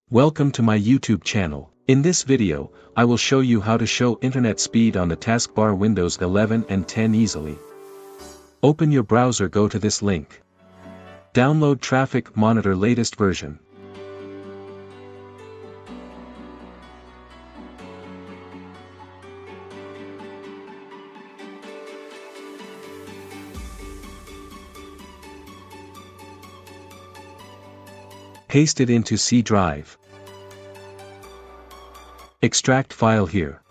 Welcome to my YouTube channel. In this video, I will show you how to show internet speed on the taskbar Windows 11 and 10 easily. Open your browser, go to this link. Download Traffic Monitor latest version. Paste it into C drive. Extract file here.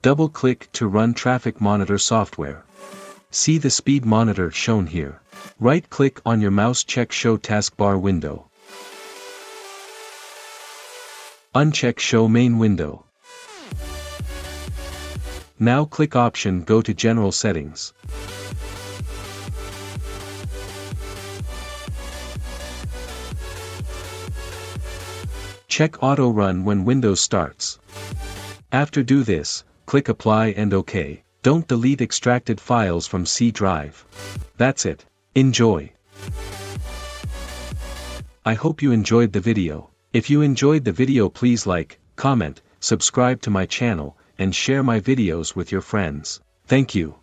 Double-click to run Traffic Monitor software. See the speed monitor shown here. Right-click on your mouse, check Show Taskbar window. Uncheck Show Main window. Now click Option, go to General Settings. Check Auto Run when Windows starts. After do this, click Apply and OK. Don't delete extracted files from C drive. That's it. Enjoy. I hope you enjoyed the video. If you enjoyed the video, please like, comment, subscribe to my channel, and share my videos with your friends. Thank you.